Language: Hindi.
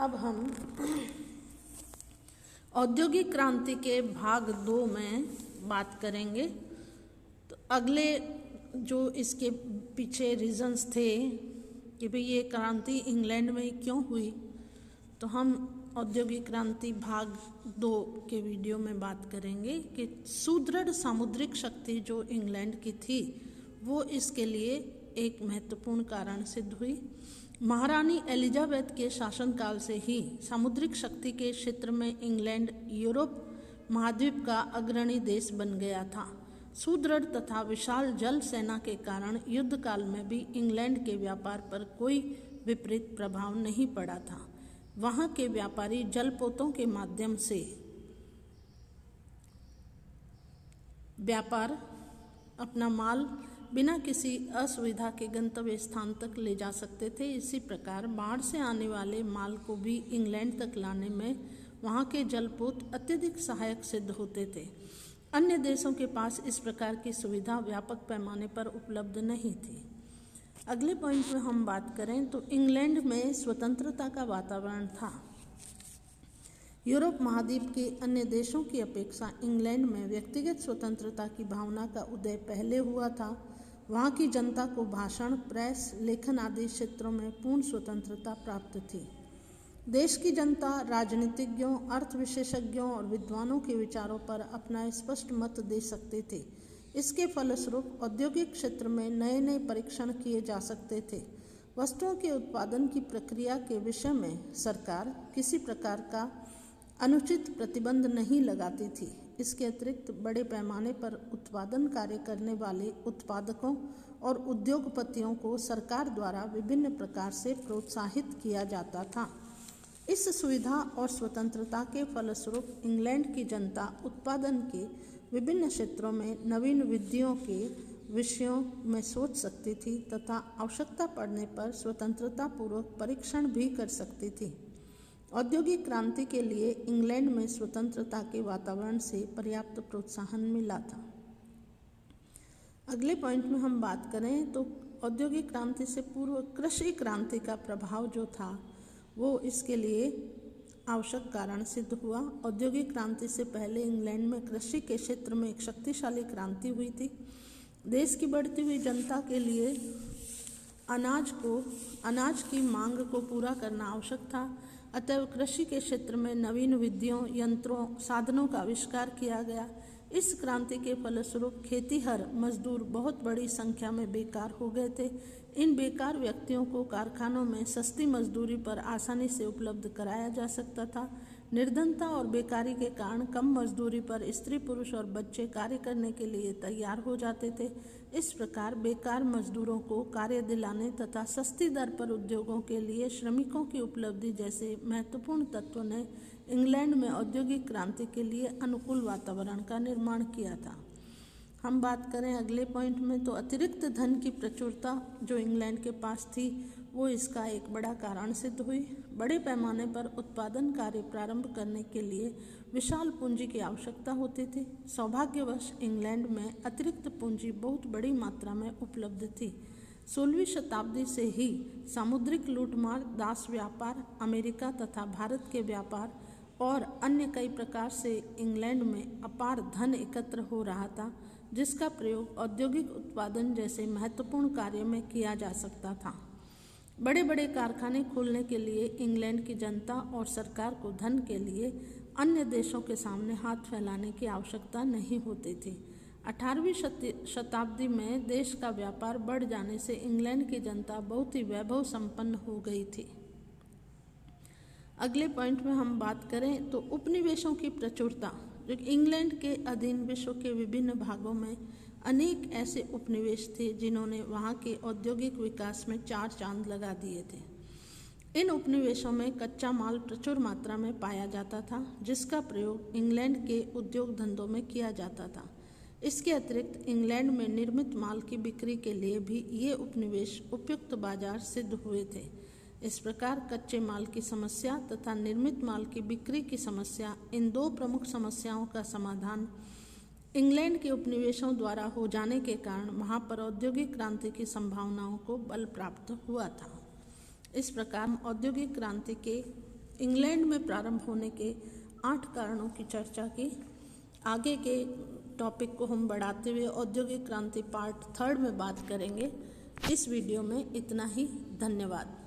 अब हम औद्योगिक क्रांति के भाग 2 में बात करेंगे। तो अगले जो इसके पीछे रीजंस थे कि भाई ये क्रांति इंग्लैंड में क्यों हुई, तो हम औद्योगिक क्रांति भाग 2 के वीडियो में बात करेंगे कि सुदृढ़ सामुद्रिक शक्ति जो इंग्लैंड की थी वो इसके लिए एक महत्वपूर्ण कारण सिद्ध हुई। महारानी एलिजाबेथ के शासनकाल से ही सामुद्रिक शक्ति के क्षेत्र में इंग्लैंड यूरोप महाद्वीप का अग्रणी देश बन गया था। सुदृढ़ तथा विशाल जल सेना के कारण युद्ध काल में भी इंग्लैंड के व्यापार पर कोई विपरीत प्रभाव नहीं पड़ा था। वहां के व्यापारी जलपोतों के माध्यम से व्यापार अपना माल बिना किसी असुविधा के गंतव्य स्थान तक ले जा सकते थे। इसी प्रकार बाढ़ से आने वाले माल को भी इंग्लैंड तक लाने में वहां के जलपोत अत्यधिक सहायक सिद्ध होते थे। अन्य देशों के पास इस प्रकार की सुविधा व्यापक पैमाने पर उपलब्ध नहीं थी। अगले पॉइंट में हम बात करें तो इंग्लैंड में स्वतंत्रता का वातावरण था। यूरोप महाद्वीप के अन्य देशों की अपेक्षा इंग्लैंड में व्यक्तिगत स्वतंत्रता की भावना का उदय पहले हुआ था। वहाँ की जनता को भाषण, प्रेस, लेखन आदि क्षेत्रों में पूर्ण स्वतंत्रता प्राप्त थी। देश की जनता राजनीतिज्ञों, अर्थ विशेषज्ञों और विद्वानों के विचारों पर अपना स्पष्ट मत दे सकते थे। इसके फलस्वरूप औद्योगिक क्षेत्र में नए नए परीक्षण किए जा सकते थे। वस्तुओं के उत्पादन की प्रक्रिया के विषय में सरकार किसी प्रकार का अनुचित प्रतिबंध नहीं लगाती थी। इसके अतिरिक्त बड़े पैमाने पर उत्पादन कार्य करने वाले उत्पादकों और उद्योगपतियों को सरकार द्वारा विभिन्न प्रकार से प्रोत्साहित किया जाता था। इस सुविधा और स्वतंत्रता के फलस्वरूप इंग्लैंड की जनता उत्पादन के विभिन्न क्षेत्रों में नवीन विधियों के विषयों में सोच सकती थी तथा आवश्यकता पड़ने पर स्वतंत्रता पूर्वक परीक्षण भी कर सकती थी। औद्योगिक क्रांति के लिए इंग्लैंड में स्वतंत्रता के वातावरण से पर्याप्त प्रोत्साहन मिला था। अगले पॉइंट में हम बात करें तो औद्योगिक क्रांति से पूर्व कृषि क्रांति का प्रभाव जो था वो इसके लिए आवश्यक कारण सिद्ध हुआ। औद्योगिक क्रांति से पहले इंग्लैंड में कृषि के क्षेत्र में एक शक्तिशाली क्रांति हुई थी। देश की बढ़ती हुई जनता के लिए अनाज की मांग को पूरा करना आवश्यक था। अतः कृषि के क्षेत्र में नवीन विधियों, यंत्रों, साधनों का आविष्कार किया गया। इस क्रांति के फलस्वरूप खेतीहर मजदूर बहुत बड़ी संख्या में बेकार हो गए थे। इन बेकार व्यक्तियों को कारखानों में सस्ती मजदूरी पर आसानी से उपलब्ध कराया जा सकता था। निर्धनता और बेकारी के कारण कम मजदूरी पर स्त्री, पुरुष और बच्चे कार्य करने के लिए तैयार हो जाते थे। इस प्रकार बेकार मजदूरों को कार्य दिलाने तथा सस्ती दर पर उद्योगों के लिए श्रमिकों की उपलब्धि जैसे महत्वपूर्ण तत्वों ने इंग्लैंड में औद्योगिक क्रांति के लिए अनुकूल वातावरण का निर्माण किया था। हम बात करें अगले पॉइंट में तो अतिरिक्त धन की प्रचुरता जो इंग्लैंड के पास थी वो इसका एक बड़ा कारण सिद्ध हुई। बड़े पैमाने पर उत्पादन कार्य प्रारंभ करने के लिए विशाल पूंजी की आवश्यकता होती थी। सौभाग्यवश इंग्लैंड में अतिरिक्त पूंजी बहुत बड़ी मात्रा में उपलब्ध थी। 16वीं शताब्दी से ही सामुद्रिक लूटमार, दास व्यापार, अमेरिका तथा भारत के व्यापार और अन्य कई प्रकार से इंग्लैंड में अपार धन एकत्र हो रहा था, जिसका प्रयोग औद्योगिक उत्पादन जैसे महत्वपूर्ण कार्य में किया जा सकता था। बड़े बड़े कारखाने खोलने के लिए इंग्लैंड की जनता और सरकार को धन के लिए अन्य देशों के सामने हाथ फैलाने की आवश्यकता नहीं होती थी। 18वीं शताब्दी में देश का व्यापार बढ़ जाने से इंग्लैंड की जनता बहुत ही वैभव संपन्न हो गई थी। अगले पॉइंट में हम बात करें तो उपनिवेशों की प्रचुरता। जो इंग्लैंड के अधीन विश्व के विभिन्न भागों में अनेक ऐसे उपनिवेश थे जिन्होंने वहाँ के औद्योगिक विकास में 4 चांद लगा दिए थे। इन उपनिवेशों में कच्चा माल प्रचुर मात्रा में पाया जाता था, जिसका प्रयोग इंग्लैंड के उद्योग धंधों में किया जाता था। इसके अतिरिक्त इंग्लैंड में निर्मित माल की बिक्री के लिए भी ये उपनिवेश उपयुक्त बाजार सिद्ध हुए थे। इस प्रकार कच्चे माल की समस्या तथा निर्मित माल की बिक्री की समस्या, इन 2 प्रमुख समस्याओं का समाधान इंग्लैंड के उपनिवेशों द्वारा हो जाने के कारण वहाँ पर औद्योगिक क्रांति की संभावनाओं को बल प्राप्त हुआ था। इस प्रकार औद्योगिक क्रांति के इंग्लैंड में प्रारंभ होने के 8 कारणों की चर्चा की। आगे के टॉपिक को हम बढ़ाते हुए औद्योगिक क्रांति पार्ट 3 में बात करेंगे। इस वीडियो में इतना ही। धन्यवाद।